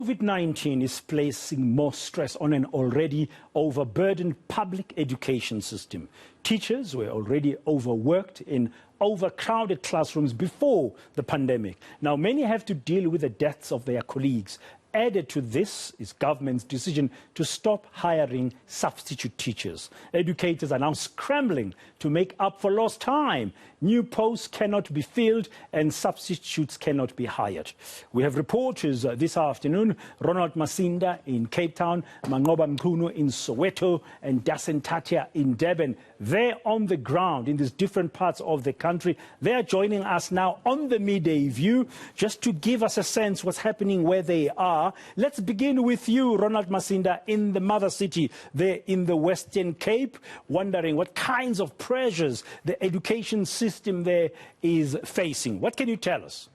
COVID-19 is placing more stress on an already overburdened public education system. Teachers were already overworked in overcrowded classrooms before the pandemic. Now, many have to deal with the deaths of their colleagues. Added to this is government's decision to stop hiring substitute teachers. Educators are now scrambling to make up for lost time. New posts cannot be filled and substitutes cannot be hired. We have reporters this afternoon, Ronald Masinda in Cape Town, Manqoba Mchunu in Soweto and Dasen Thathiah in Durban. They're on the ground in these different parts of the country. They are joining us now on the Midday View just to give us a sense what's happening where they are. Let's begin with you, Ronald Masinda, in the mother city there in the Western Cape, wondering what kinds of pressures the education system there is facing. What can you tell us?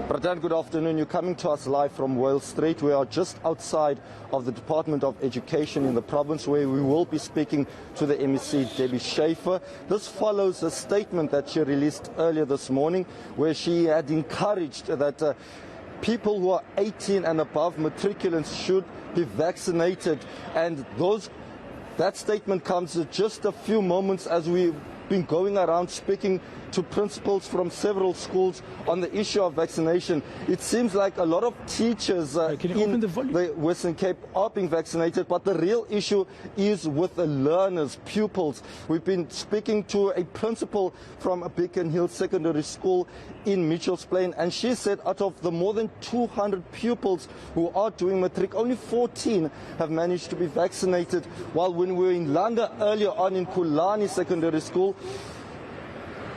Bratan, good afternoon. You're coming to us live from Wales Street. We are just outside of the Department of Education in the province, where we will be speaking to the MEC, Debbie Schaffer. This follows a statement that she released earlier this morning, where she had encouraged that people who are 18 and above, matriculants, should be vaccinated. And that statement comes just a few moments as we've been going around speaking to principals from several schools on the issue of vaccination. It seems like a lot of teachers in the Western Cape are being vaccinated, but the real issue is with the learners, pupils. We've been speaking to a principal from a Beacon Hill Secondary School in Mitchell's Plain, and she said out of the more than 200 pupils who are doing matric, only 14 have managed to be vaccinated, while when we were in Landa earlier on in Kulani Secondary School,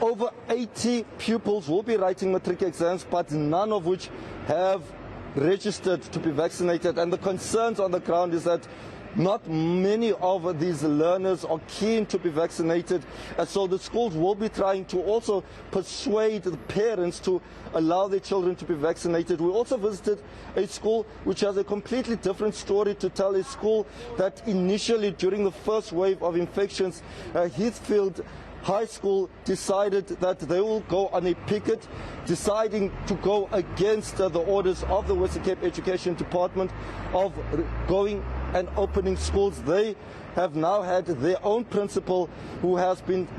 over 80 pupils will be writing matric exams, but none of which have registered to be vaccinated. And the concerns on the ground is that not many of these learners are keen to be vaccinated, and so the schools will be trying to also persuade the parents to allow their children to be vaccinated. We also visited a school which has a completely different story to tell, a school that initially, during the first wave of infections, Heathfield High School decided that they will go on a picket, deciding to go against the orders of the Western Cape Education Department of going and opening schools. They have now had their own principal who has been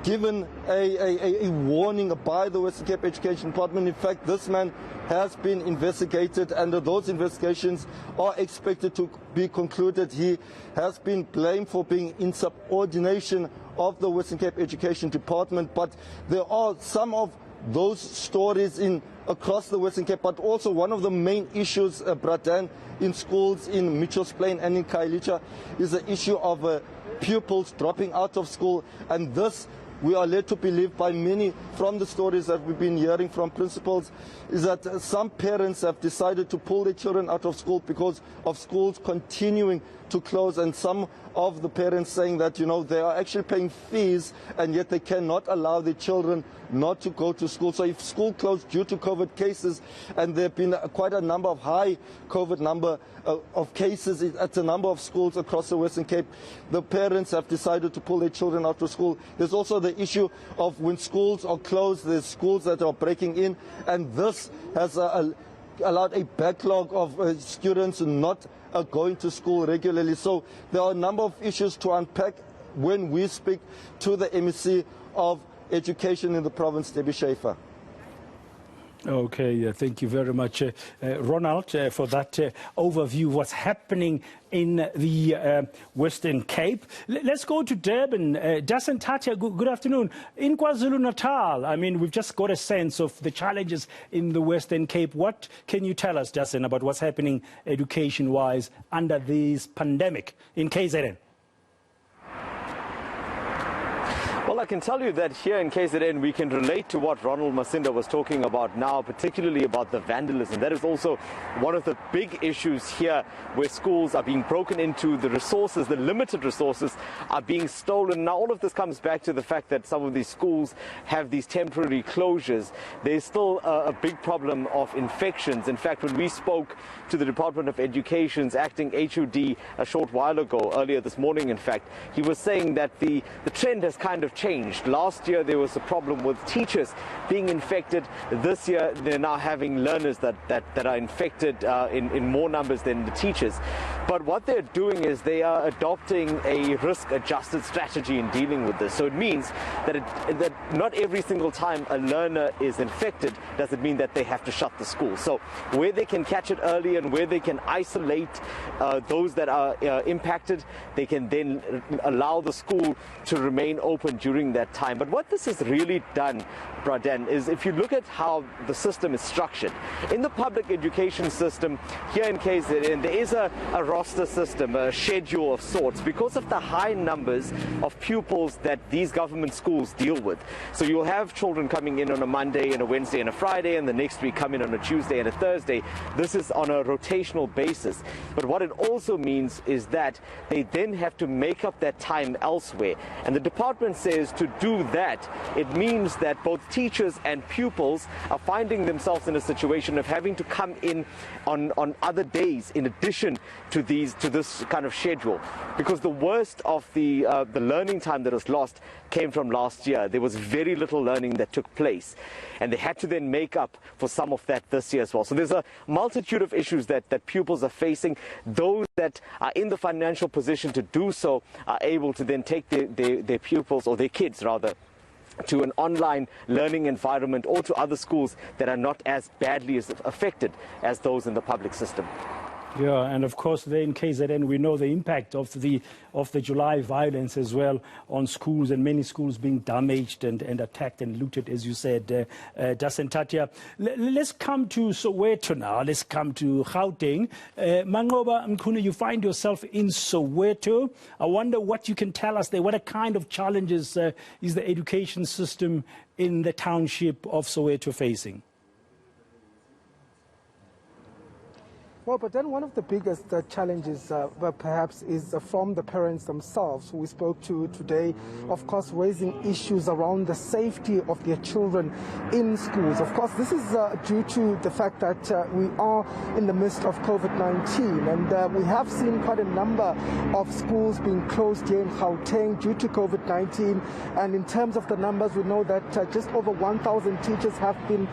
given a warning by the Western Cape Education Department. In fact, this man has been investigated, and those investigations are expected to be concluded. He has been blamed for being in subordination of the Western Cape Education Department, but there are some of those stories across the Western Cape, but also one of the main issues, Bratan, in schools in Mitchell's Plain and in Khayelitsha is the issue of pupils dropping out of school, and this, we are led to believe by many from the stories that we've been hearing from principals, is that some parents have decided to pull their children out of school because of schools continuing to close, and some of the parents saying that, you know, they are actually paying fees and yet they cannot allow their children not to go to school. So if school closed due to COVID cases, and there have been quite a number of high COVID number of cases at a number of schools across the Western Cape, the parents have decided to pull their children out of school. There's also the issue of when schools are closed, there's schools that are breaking in, and this has allowed a backlog of students not going to school regularly. So there are a number of issues to unpack when we speak to the MEC of Education in the province, Debbie Schaffer. Okay, thank you very much, Ronald, for that overview of what's happening in the Western Cape. Let's go to Durban. Dasen Thathiah, good afternoon. In KwaZulu-Natal, I mean, we've just got a sense of the challenges in the Western Cape. What can you tell us, Dasen, about what's happening education-wise under this pandemic in KZN? Well, I can tell you that here in KZN we can relate to what Ronald Masinda was talking about now, particularly about the vandalism. That is also one of the big issues here, where schools are being broken into, the resources, the limited resources are being stolen. Now, all of this comes back to the fact that some of these schools have these temporary closures. There's still a big problem of infections. In fact, when we spoke to the Department of Education's acting HOD a short while ago, earlier this morning, in fact, he was saying that the trend has kind of changed changed. Last year there was a problem with teachers being infected. This year they're now having learners that are infected in more numbers than the teachers. But what they're doing is they are adopting a risk-adjusted strategy in dealing with this. So it means that not every single time a learner is infected does it mean that they have to shut the school. So where they can catch it early and where they can isolate those that are impacted, they can then allow the school to remain open during that time. But what this has really done, Pradan, is if you look at how the system is structured, in the public education system here in KZN, there is a roster system, a schedule of sorts, because of the high numbers of pupils that these government schools deal with. So you'll have children coming in on a Monday and a Wednesday and a Friday, and the next week come in on a Tuesday and a Thursday. This is on a rotational basis. But what it also means is that they then have to make up that time elsewhere. And the department says to do that, it means that both teachers and pupils are finding themselves in a situation of having to come in on other days in addition to this kind of schedule, because the worst of the learning time that was lost came from last year. There was very little learning that took place, and they had to then make up for some of that this year as well. So there's a multitude of issues that pupils are facing. Those that are in the financial position to do so are able to then take their pupils, or their kids rather, to an online learning environment or to other schools that are not as badly affected as those in the public system. Yeah, and of course, there in KZN, we know the impact of the July violence as well on schools, and many schools being damaged and attacked and looted, as you said, Dasen Thathiah. Let's come to Soweto now. Let's come to Gauteng. Manqoba Mchunu, you find yourself in Soweto. I wonder what you can tell us there. What kind of challenges is the education system in the township of Soweto facing? Well, but then one of the biggest challenges perhaps is from the parents themselves who we spoke to today, of course, raising issues around the safety of their children in schools. Of course, this is due to the fact that we are in the midst of COVID-19, and we have seen quite a number of schools being closed here in Gauteng due to COVID-19. And in terms of the numbers, we know that just over 1,000 teachers have been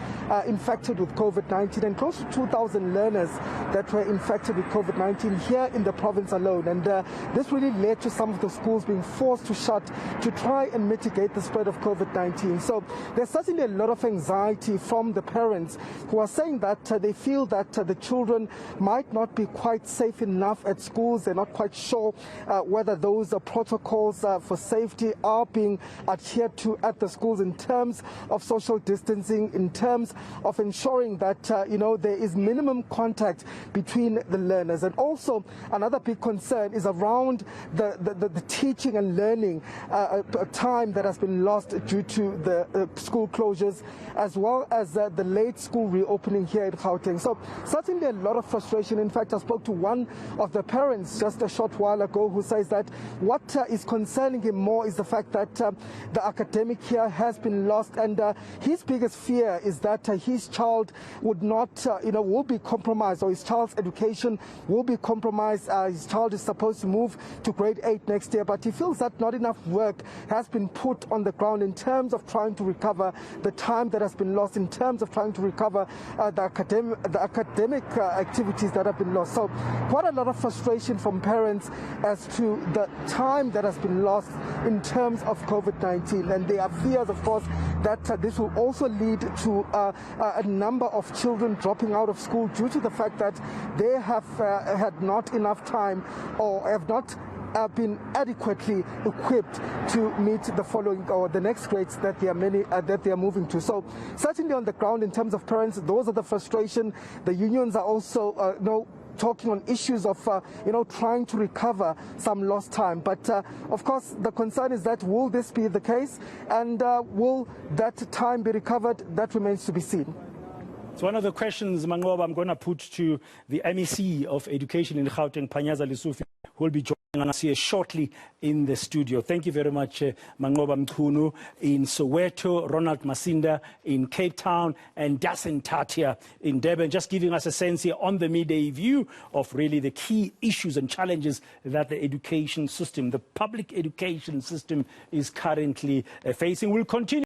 infected with COVID-19, and close to 2,000 learners that were infected with COVID-19 here in the province alone. And this really led to some of the schools being forced to shut to try and mitigate the spread of COVID-19. So there's certainly a lot of anxiety from the parents who are saying that they feel that the children might not be quite safe enough at schools. They're not quite sure whether those protocols for safety are being adhered to at the schools in terms of social distancing, in terms of ensuring that there is minimum contact between the learners. And also another big concern is around the teaching and learning time that has been lost due to the school closures, as well as the late school reopening here in Gauteng. So certainly a lot of frustration. In fact, I spoke to one of the parents just a short while ago who says that what is concerning him more is the fact that the academic year has been lost, and his biggest fear is that his child would not, will be compromised, or his child's education will be compromised. His child is supposed to move to grade 8 next year, but he feels that not enough work has been put on the ground in terms of trying to recover the time that has been lost, in terms of trying to recover the academic activities that have been lost. So quite a lot of frustration from parents as to the time that has been lost in terms of COVID-19, and there are fears, of course, that this will also lead to a number of children dropping out of school due to the fact that they have had not enough time, or have not been adequately equipped to meet the following or the next grades that they are moving to. So certainly on the ground, in terms of parents, those are the frustration. The unions are also talking on issues of trying to recover some lost time. But of course, the concern is that will this be the case, and will that time be recovered? That remains to be seen. So one of the questions, Manqoba, I'm going to put to the MEC of Education in Gauteng, Panyaza Lesufi, who will be joining joining us here shortly in the studio. Thank you very much, Manqoba Mchunu in Soweto, Ronald Masinda in Cape Town, and Dasen Thathiah in Durban, just giving us a sense here on the midday view of really the key issues and challenges that the education system, the public education system, is currently facing. We'll continue